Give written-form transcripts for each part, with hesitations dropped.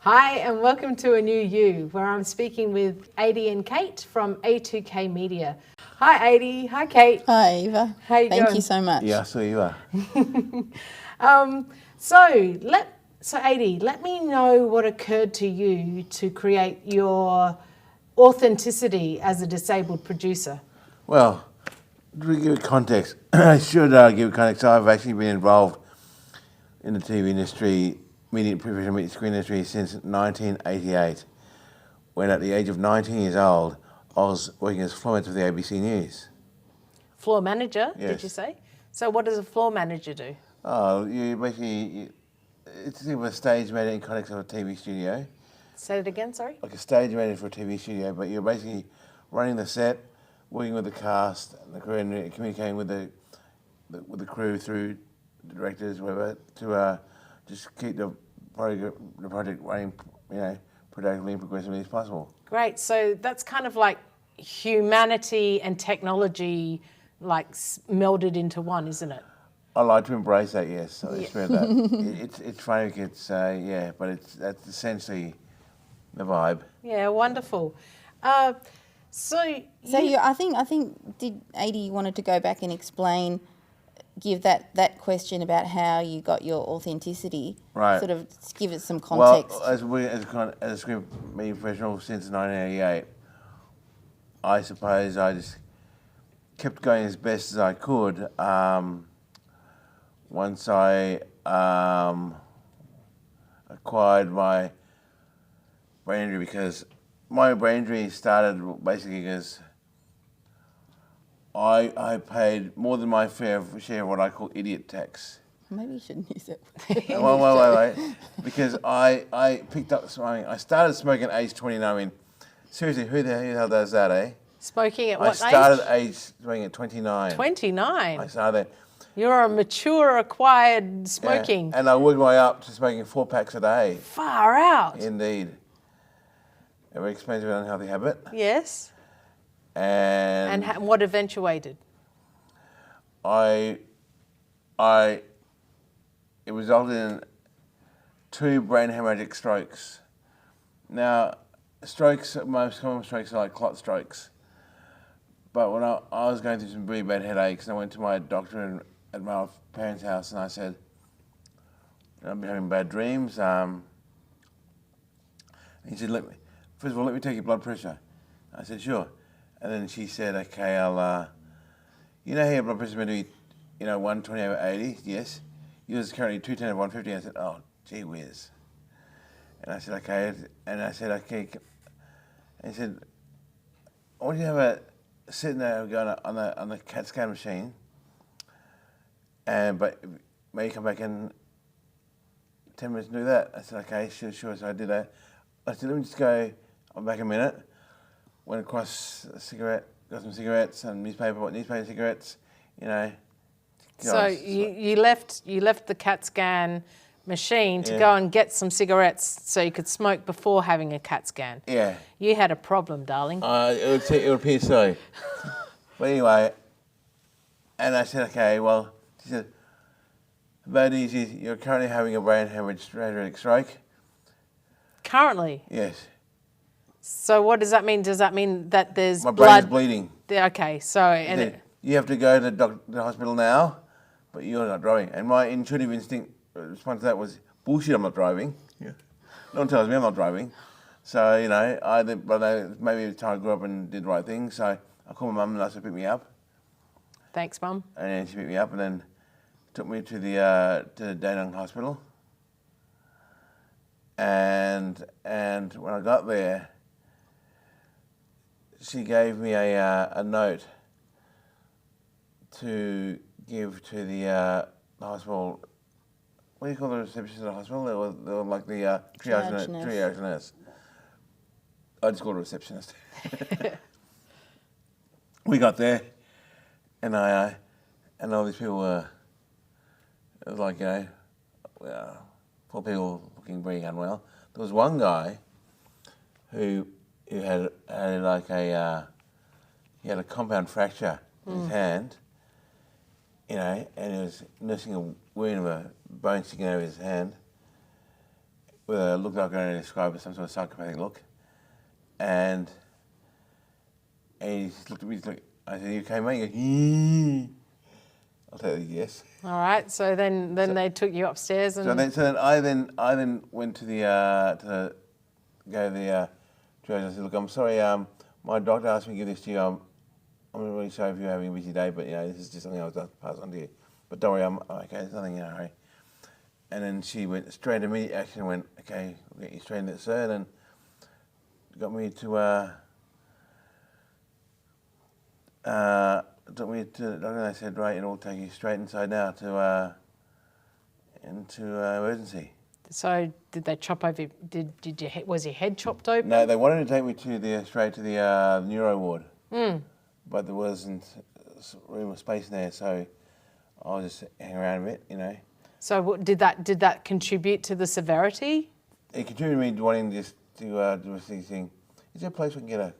Hi, and welcome to A New You, where I'm speaking with Ade and Kate from A2K Media. Hi, Ade. Hi, Kate. Hi, Eva. How you Thank going? you so much. Yeah, so you are. So Ade, let me know what occurred to you to create your authenticity as a disabled producer. Well, to give it context, I should give context. I've actually been involved in the TV industry, professional screen industry since 1988, when at the age of 19 years old, I was working as floor manager for the ABC News. Floor manager, Yes. did you say? So what does a floor manager do? Oh, it's a sort of a stage manager in context of a TV studio, Say it again, sorry. like a stage manager for a TV studio, but you're basically running the set, working with the cast and the crew, and communicating with the crew through the directors, whatever, to just keep the project running, productively and progressively as possible. Great. So that's kind of like humanity and technology melded into one, isn't it? I like to embrace that, yes. I spread that. It's funny, but that's essentially the vibe. Yeah, wonderful. So you, I think, did Ade wanted to go back and give that question about how you got your authenticity, Right. sort of give it some context. Well, as a screen media professional since 1988, I suppose I just kept going as best as I could. Once I acquired my brain injury, because my brain injury started basically because I paid more than my fair share of what I call idiot tax. Maybe you shouldn't use it. Wait. Because I picked up smoking. I started smoking at age 29. I mean, seriously, who the hell does that, eh? smoking at what age? I started smoking at 29. 29. I started there. You're a mature, acquired smoking. Yeah. And I worked my way up to smoking 4 packs a day. Far out. Indeed. A very expensive and unhealthy habit. Yes. And what eventuated? It resulted in 2 brain hemorrhagic strokes. Now, most common strokes are like clot strokes. But when I was going through some really bad headaches, and I went to my doctor at my parents' house, and I said, I've been having bad dreams. He said, first of all, let me take your blood pressure. I said, sure. And then she said, okay, you know how your blood pressure is meant to be, 120/80? Yes. Yours is currently 210/150. I said, oh, gee whiz. And I said, okay. And I said, okay. And he said, I want you to have sitting there going on the CAT scan machine, but may you come back in 10 minutes and do that? I said, okay, sure. So I did that. I said, let me just go. I'm back a minute. Went across a cigarette, got some cigarettes and newspaper cigarettes, So you left the CAT scan machine to go and get some cigarettes so you could smoke before having a CAT scan. Yeah. You had a problem, darling. It would appear so. But anyway, and I said, okay, well, she said, bad news is you're currently having a brain hemorrhagic stroke. Currently? Yes. So what does that mean? Does that mean that there's My blood? brain is bleeding. Okay, so... You have to go to the hospital now, but you're not driving. And my intuitive instinct response to that was, bullshit, I'm not driving. Yeah. No one tells me I'm not driving. So, maybe it's time I grew up and did the right thing. So I called my mum and asked her to pick me up. Thanks, Mum. And then she picked me up and then took me to the Dandenong Hospital. And when I got there, she gave me a note to give to the hospital. What do you call the receptionist at the hospital? They were like the triage nurse. I just called her receptionist. We got there, and all these people were. It was like poor people looking very unwell. There was one guy who had like he had a compound fracture in his hand, and he was nursing a wound of a bone sticking over his hand. with a look like I'm going to describe as some sort of psychopathic look. And he just looked at me, I said, "You okay, mate?" He goes, "Yeah." I'll tell you yes. All right. So then they took you upstairs and. So then I went to the judge. I said, "Look, I'm sorry. My doctor asked me to give this to you. I'm really sorry if you're having a busy day, but this is just something I was going to pass on to you. But don't worry, I'm okay. There's nothing in a hurry." And then she went straight to immediate action and went, "Okay, we'll get you straight into CERN," and got me to took me to the doctor, and they said, "Right, it'll take you straight inside now to into emergency." So did they chop over? Was your head chopped open? No, they wanted to take me to straight to the neuro ward, but there wasn't room or space in there, so I was just hanging around a bit, So did that contribute to the severity? It contributed to me wanting just to do a thing. Is there a place we can get a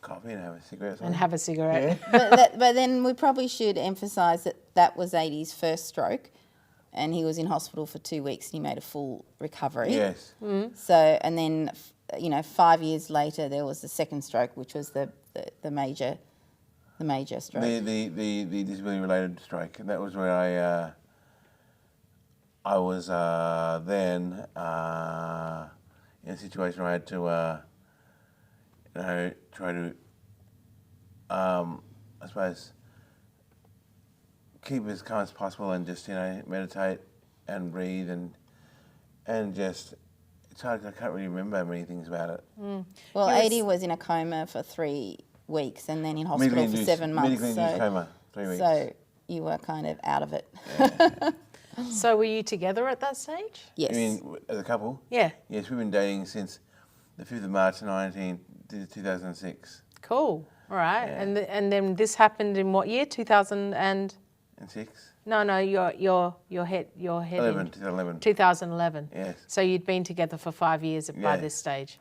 coffee and have a cigarette? And have a cigarette. Yeah. But then we probably should emphasise that was Ade's first stroke, and he was in hospital for 2 weeks and he made a full recovery. Yes. So, and then, 5 years later, there was the second stroke, which was the major stroke. The disability-related stroke, and that was where I was then in a situation where I had to, try to, I suppose, keep as calm as possible and just, meditate and breathe and just, it's hard, I can't really remember many things about it. Well, Ade was in a coma for 3 weeks and then in hospital for 7 months. Medically induced coma, 3 weeks. So you were kind of out of it. Yeah. So were you together at that stage? Yes. I mean, as a couple? Yeah. Yes, we've been dating since the 5th of March 2006. Cool. All right. Yeah. And then this happened in what year? 2000 and. And 6? No, your head. 2011. 2011. Yes. So you'd been together for 5 years by Yeah. this stage.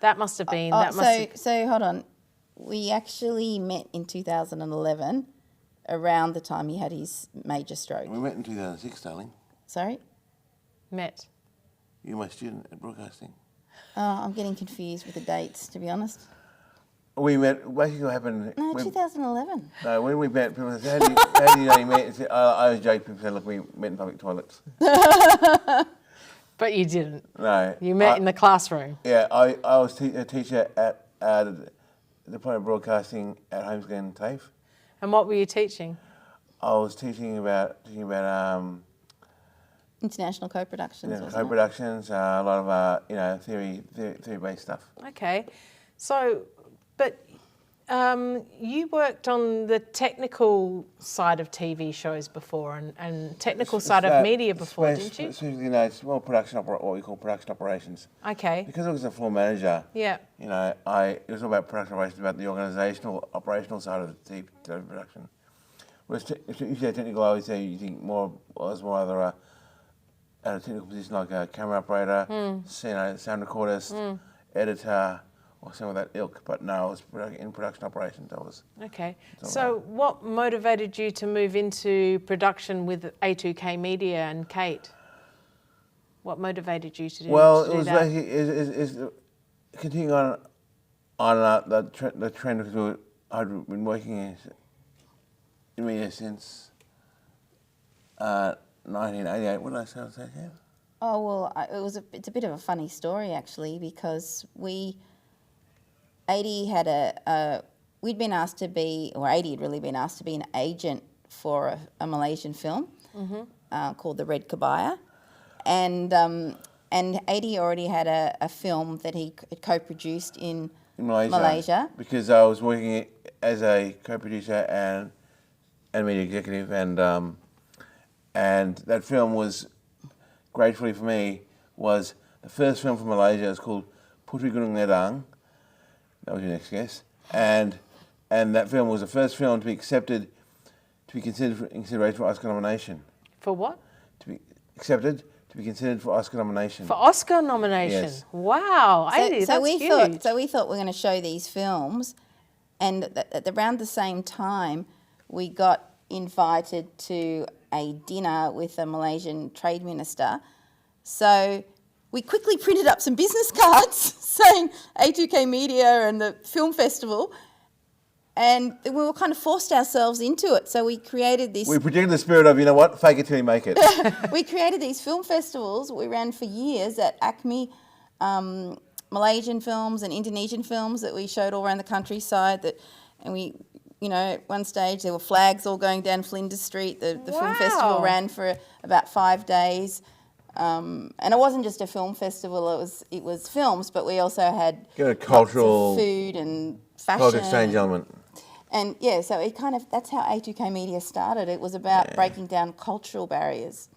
That must have been. So hold on. We actually met in 2011, around the time he had his major stroke. We met in 2006, darling. Sorry? Met. You were my student at broadcasting. I'm getting confused with the dates, to be honest. We met, basically what happened... No, 2011. No, when we met, people said, how do you know you met? I was joking, people said, look, we met in public toilets. But you didn't. No. You met in the classroom. Yeah, I was a teacher at the Department of Broadcasting at Holmes Glen TAFE. And what were you teaching? I was teaching about International co-productions, wasn't it? co-productions, a lot of theory-based stuff. Okay. So, but you worked on the technical side of TV shows before and technical side of media before, didn't you? It's more what we call production operations. Okay. Because I was a floor manager, Yeah. it was all about production operations, about the operational side of the TV production. Whereas if you say technical, I always say you think more either at a technical position like a camera operator, sound recordist, editor, or some of that ilk. But no, I was in production operations. Okay. So what motivated you to move into production with A2K Media and Kate? What motivated you to do that? Well, it was basically continuing on the trend of I'd been working in media since 1988. What did I say here? Oh, well, it's a bit of a funny story, actually, because Ade had we'd been asked to be, or Ade had really been asked to be an agent for a Malaysian film called The Red Kebaya. And Ade already had a film that he co-produced in Malaysia. Because I was working as a co-producer and media executive, and that film was, gratefully for me, was the first film from Malaysia. It was called Puteri Gunung Ledang. That was your next guess. And that film was the first film to be accepted, to be considered for consideration for Oscar nomination. For what? To be accepted, to be considered for Oscar nomination. For Oscar nomination? Yes. Wow, that's huge. So we thought we're going to show these films, and at around the same time, we got invited to a dinner with a Malaysian trade minister. So we quickly printed up some business cards saying A2K Media and the film festival, and we were kind of forced ourselves into it. So we created this. We projected the spirit of, you know what, fake it till you make it. We created these film festivals we ran for years at ACME, Malaysian films and Indonesian films that we showed all around the countryside. And we, you know, at one stage there were flags all going down Flinders Street. The film festival ran for about 5 days. And it wasn't just a film festival, it was films, but we also had cultural lots of food and fashion. Cultural exchange element. And yeah, so that's how A2K Media started. It was about breaking down cultural barriers.